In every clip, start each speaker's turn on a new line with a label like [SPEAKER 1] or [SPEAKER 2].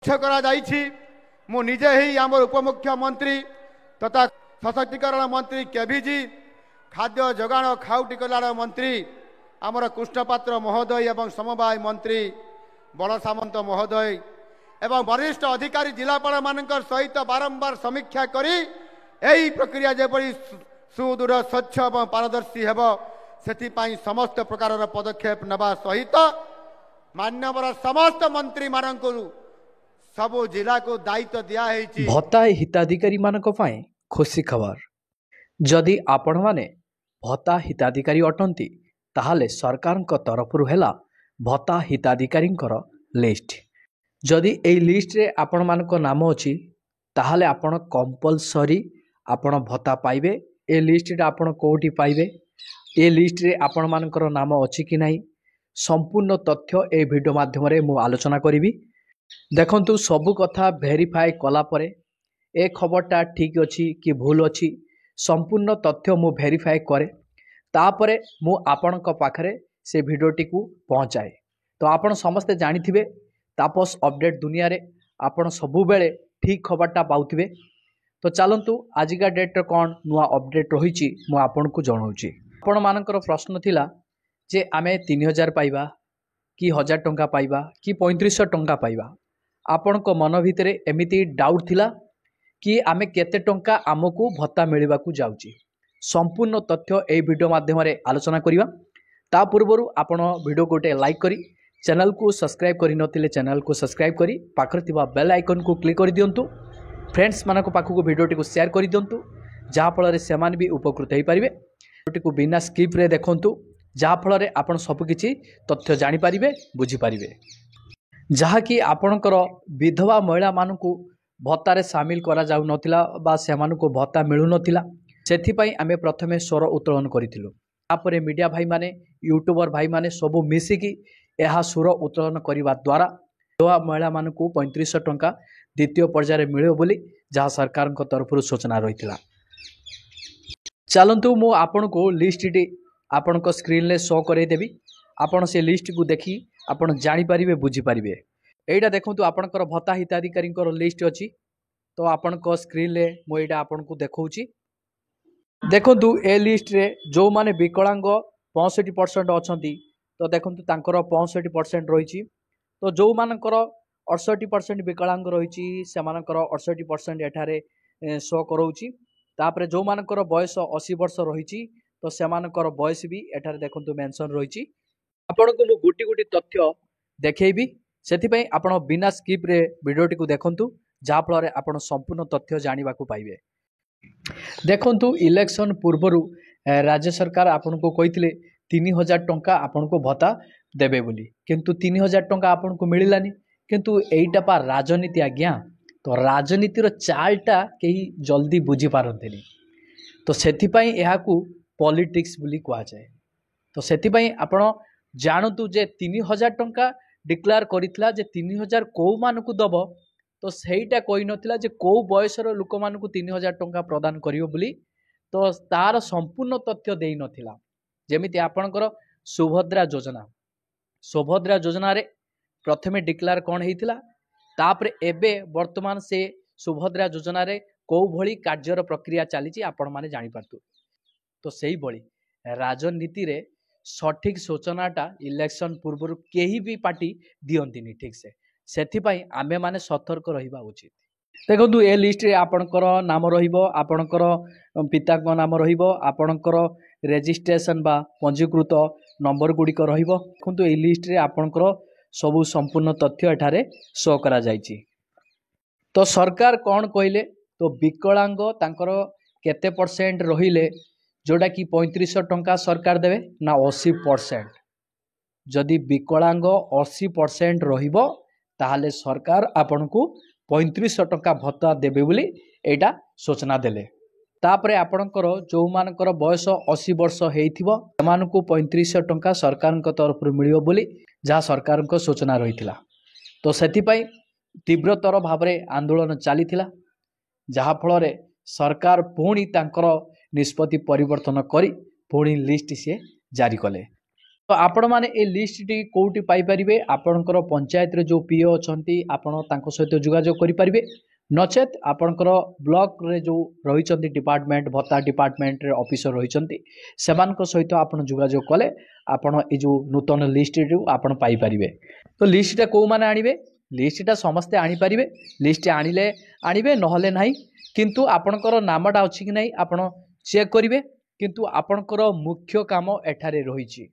[SPEAKER 1] मु निजे ही आम उपमुख्यमंत्री तथा सशक्तिकरण मंत्री केभिजी खाद्य जोगाण खाउटी कल्याण मंत्री आमर कृष्णपात्र महोदय एवं समवाय मंत्री बड़ सामंत महोदय एवं वरिष्ठ अधिकारी जिलापाल मान सहित बारंबार समीक्षा करी यही प्रक्रिया जेपरी सुदूर स्वच्छ और पारदर्शी हेब से समस्त प्रकार पदक्षेप नवा सहित मान्यवर समस्त मंत्री मानक सबु जिला को दायित्व दिया
[SPEAKER 2] भत्ता हिताधिकारी मानक पाए खुशी खबर जदि आपण माने भत्ता हिताधिकारी अटंती ताहाले सरकार तरफ हेला भत्ता हिताधिकारी लिस्ट जदि ए लिस्ट रे आपण मानक नाम अछि ताहाले आपण कंपलसरी आपण भत्ता पाइबे। ए लिस्ट रे आपण कोठी पाइबे, ए लिस्ट रे आपण मानकर नाम अछि कि नाही संपूर्ण तथ्य ए वीडियो माध्यम रे मु आलोचना करिवि। देखंतु सबु कथा वेरीफाई कला परे ए खबरटा ठीक अछि कि भूल अछि संपूर्ण तथ्य मु वेरीफाई करे तापरे मु आपणक पाखरे से वीडियोटी को पहुँचाए। तो आपण समस्ते जानिथिबे तापस अपडेट दुनिया रे आपण सबु बेले ठीक खबरटा पाउथिबे। तो चलंतु आजिका डेट रे कोन नुआ अपडेट रहिछि मु आपनकु जणाउछि। आपण मानकर प्रश्न थिला जे आमे 3000 पाइबा कि 1000 टंका पाइबा कि 3500 टंका पाइबा। आपणक मन भितरे एमिति डाउट थिला कि आमे केते टंका आमको भत्ता मिलिबाकू जाउछि। संपूर्ण तथ्य ए वीडियो माध्यम रे आलोचना करिवा। ता पूर्वरु आपण वीडियो गोटे लाइक करी चैनल को सब्सक्राइब करि नथिले चैनल को सब्सक्राइब करी पाखरे थिबा बेल आइकन को क्लिक करि दियंतु। फ्रेंड्स मानक पाखको वीडियोटी को शेयर करि दियंतु जहाँ फल से सेमान भी उपकृत हो पारे। वीडियोटी को बिना स्किप रे देखंतु जहाँ फल आपण सब किछि तथ्य जानि पारिबे बुझी पारिबे। जहाँ कि आपणकर विधवा महिला मानकु भत्तारे सामिल करा जाउ नथिला बा सेमानकु भत्ता मिलु नथिला। सेथिपई आमे प्रथमे स्वर उत्तोलन करिथिलु। तापरे मीडिया भाई माने यूट्यूबर भाई माने सबु मिसिकी एहा स्वर उत्तोलन करिवा द्वारा विधवा महिला मानकु 3500 टंका द्वितीय पर्याय मिलियो बोली जहाँ सरकार तरफ सूचना रही। चलतु मु आपण को लिस्ट टी आपण स्क्रीन ले शो करदेवी। आपण से लिस्ट को देखी आपण जानी पारिबे बुझी पारिबे। एटा देखंतु आपणकर भत्ता हिताधिकारी लिस्ट अछि। तो आपण स्क्रीन ले मु एटा आपण को देखौछि। देखंतु ए लिस्ट रे जो माने विकलांग 65% अछंती तो देखंतु तांकर 65% रहिछि। तो जो मानकर 68% विकलांग रही से 68% एठारे शो करोछि। तापरे जो मानकर बयस 80 वर्ष रही तो से बयस भी एठारे देखंतु मेंशन रही। आपण को मु गुटी गुटी तथ्य देखैबी सेथिपई आपण बिना स्किप रे वीडियोटी को देखंतु जहाँ फल आपण संपूर्ण तथ्य जानिबा को पाइबे। देखंतु इलेक्शन पूर्वरु राज्य सरकार आपण को कहिथिले 3000 टंका आपण को भत्ता देबे बोली किंतु 3000 टंका आपण को मिलिलानी। किंतु एइटा पा राजनीति आज्ञा। तो राजनीतिर चालटा कहीं जल्दी बुझी पारंतेनी। तो सेथिपई एहाकू पॉलिटिक्स बोली कहा जाए। तो सेथिपई आपण जानतु जे 3000 टंका डिक्लेयर करितला जे 3000 को मानकू दब तो सेटा कहि नथिला जे को बयसर लोक मानकू 3000 टंका प्रदान करियो बोली। तो तार संपूर्ण तथ्य देई नथिला। जेमिति आपणकर सुभद्रा योजना रे प्रथमे डिक्लेयर कौन होता तापरे एबे वर्तमान से सुभद्रा योजना रे को भली कार्यर प्रक्रिया चली आपण माने जानि पारतु। तो सही भली राजनीति रे सठिक सूचनाटा इलेक्शन पूर्व केही भी पार्टी दियंतिनी ठीक से सेथिपई आमे माने सतर्क रहिबा उचित। देखंतु ए लिस्ट रे आपणकर नाम रहिबो, आपणकर पिताक नाम रहिबो, आपणकर रेजिस्ट्रेशन बा पंजीकृत नंबर गुडिक रहिबो। देखंतु ए लिस्ट रे आपणकर सबु संपूर्ण तथ्य एठारे शो करा जाइछि। तो सरकार कौन कहले तो विकलांग तांकर केते परसेंट रहिले जोड़ा कि 3500 टंका सरकार देवे ना 80%। जदि विकलांग 80% रहिबो ताहाले सरकार आपण को 3500 टंका भत्ता देबे बोली एटा सूचना देले। तापरे आपणकर जो मानकर बयस 80 वर्ष हेइथिबो सेमानकु 3500 टंका सरकार तरफ मिलियो बोली जहाँ सरकार सूचना रही। तो सेथिपई तीव्रतर भाव आंदोलन चली जहाँ फल सरकार पुणी तांकर निष्पत्ति परिवर्तन करी पुणी लिस्ट सी जारी कले। तो आपण मैंने ये लिस्ट टी कौटी पाइपर आपणकर पंचायत रे जो पीओ अच्छा आपण सहित जोगाजोग करेंगे नचेत आपणकर ब्लॉक रे जो रही डिपार्टमेंट भत्ता डिपार्टमेंट रे ऑफिसर रही सहित आपण जोगाजोग कले आपण ये जो नूतन लिस्ट आपण पाइपर। तो लिस्टा कौ मैंने आणवे लिस्टा समस्ते आनीपारे लिस्ट आणिले आणवे नहले ना किंतु आपणकर नामटा अच्छी कि नहीं आपण चेक करेंगे किंतु आपणकर मुख्य काम एठारे रही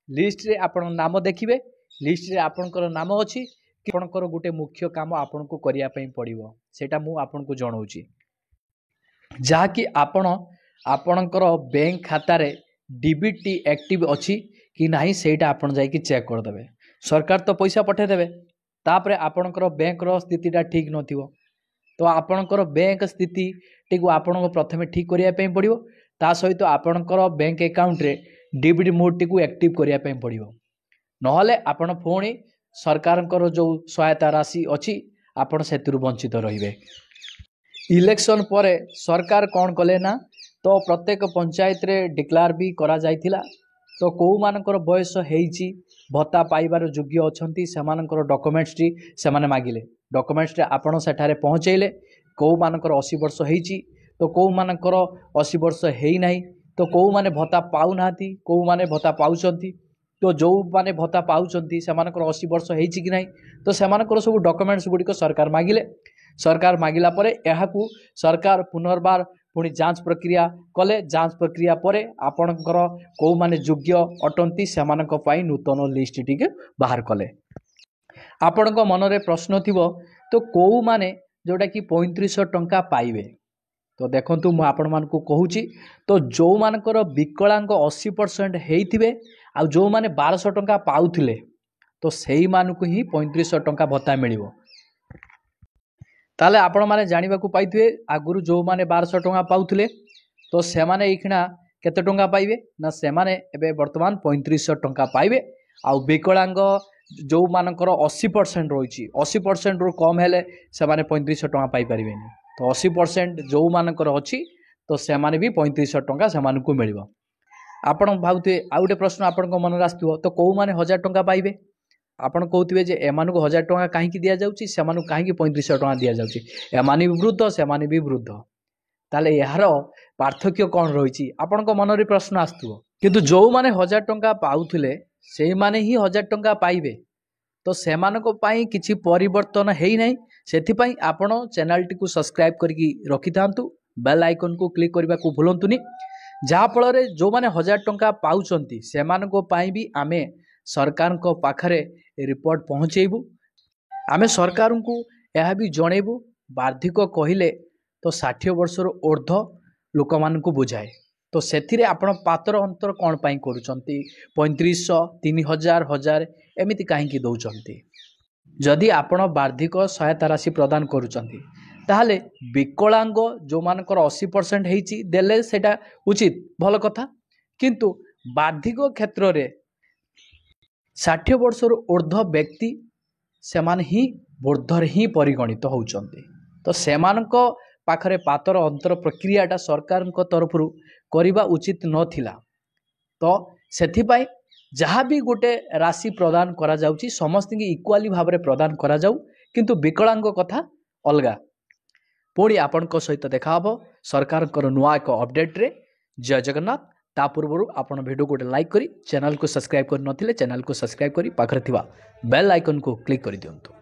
[SPEAKER 2] लिस्ट रे आपण नाम देखिए लिस्ट रे आपणकर नाम अच्छी आपणकर गोटे मुख्य काम आपण को करिया पई पड़िबो सेटा मु आपण को जणाउची जहाँकि आपणकर बैंक खाता रे डीबीटी एक्टिव अच्छी कि नहीं सेटा आपण जाई कि चेक कर देबे। सरकार तो पैसा पठे देबे तापरे आपणकर बैंक रो स्थितिटा ठीक नथिबो तो आपणकर बैंक स्थिति टी आपण को प्रथमे ठीक करिया पई पड़िबो ता सहित आपणकर बैंक अकाउंट रे डीबीटी मोड टी एक्टिव करिया पई पड़िबो नहले आपण पुणी सरकार जो सहायता राशि अच्छी आपण से वंचित रहिबे। इलेक्शन पर सरकार कौन कले ना तो प्रत्येक पंचायत रे डिक्लेयर भी करा जाइथिला तो कौ मानकर बयस हेइची भत्ता पाइबार योग्य अछंती सेमानकर डॉक्यूमेंट्स टी सेमाने मागिले डॉक्यूमेंट्स रे आपण सेठारे पहुँचैले कौ मानकर 80 वर्ष हेइची तो कौ मानकर 80 वर्ष हेइ नाही तो कौ माने भत्ता पाउ नाहंती कौ माने भत्ता पाउचंती तो जो माने भत्ता पाउचंती सेमानकर 80 वर्ष हेइची कि नाही तो सेमानकर सब डॉक्यूमेंट्स गुड़िक सरकार मागिला परे एहाकू सरकार पुनर्बार पुणी जांच प्रक्रिया कले जांच प्रक्रिया परे आपणकर कौ माने योग्य अटंती सेमानक पई नूतन लिस्ट टिके बाहर कले। आपणक मनरे प्रश्न थिबो तो कौ माने जोटा कि 3500 टंका पाइबे तो देखंतु मु आपण मानकू कहूची तो जो मानकर विकलांग 80% हेइथिबे आ जो माने 1200 टंका पाउथिले तो सेही मानकू ही 3500 टंका भत्ता मिलिबो ताले आपण माने जानिबा को पाइथिबे आगुरु जो माने 1200 टंका पाउथिले तो से माने इखना केते टंका पाइबे ना से माने एबे वर्तमान 3500 टंका पाइबे आ विकलांग जो मानकर 80% रही 80% रु कम हेले से माने 3500 टंका पाई परिबेनी तो 80% जो मानकर अच्छी तो से माने भी 3500 टंका से मानकू मिलिबो। आपण भावुथे आ गोटे प्रश्न आपण मन में आसथिबो तो कौ माने 1000 टंका पाइबे आपण कहउथिबे जे एमानकू 1000 टंका काहेकि दिया जाउची सेमानकू काहेकि 3500 टंका दिया जाउची एमाने भी वृद्ध सेमाने भी वृद्ध ताले यार पार्थक्य कौन रही आपण मन में प्रश्न आसथिबो किंतु जो माने 1000 टंका पाउथिले से माने ही 1000 टंका पाइबे तो सेमानको पाई किछि परिवर्तन हेई नै सेथिपाई आपण चैनल टी को सब्सक्राइब करके रखि थांतु बेल आइकन को क्लिक करबा को भूलंतुनी जहा फल रे जो माने 1000 टंका पाउचंती सेमानको पाई भी आमे सरकार को पाखरे रिपोर्ट पहुँचेबू आमे सरकार को यह भी जणेबू बार्धिक कहले तो 60 वर्ष ऊर्ध्व लोक मानकू बुझाए तो सेथिरे आपण पातर अंतर कौन पाई करूचंती 3500 3000 1000 एमिति काहेकि दौचंती जदि आपण बार्धिक सहायता राशि प्रदान करूचंती ताहले विकलांग जो मानकर 80% हेइची देले सेटा उचित भल कथा किंतु बार्धिक क्षेत्र रे 60 वर्ष ऊर्ध्व व्यक्ति सेमान ही वृद्धर ही परिगणित होउचंती तो सेमानक पाखरे पातर अंतर प्रक्रियाटा सरकार तरफ करिबा उचित नथिला तो सेथिपाई जहाँ भी गोटे राशि प्रदान करा जाउची समस्त की इक्वाली भाव में प्रदान करा जाउ किंतु विकलांग कथा अलगा पुणी आपण सहित देखा हबो सरकार नुआ एक अपडेट रे। जय जगन्नाथ। ता पूर्व आपण वीडियो गोटे लाइक करी चैनल को सब्सक्राइब कर नथिले चैनल को सब्सक्राइब करी पाखरे थिबा बेल आइकन को क्लिक कर दियंतु।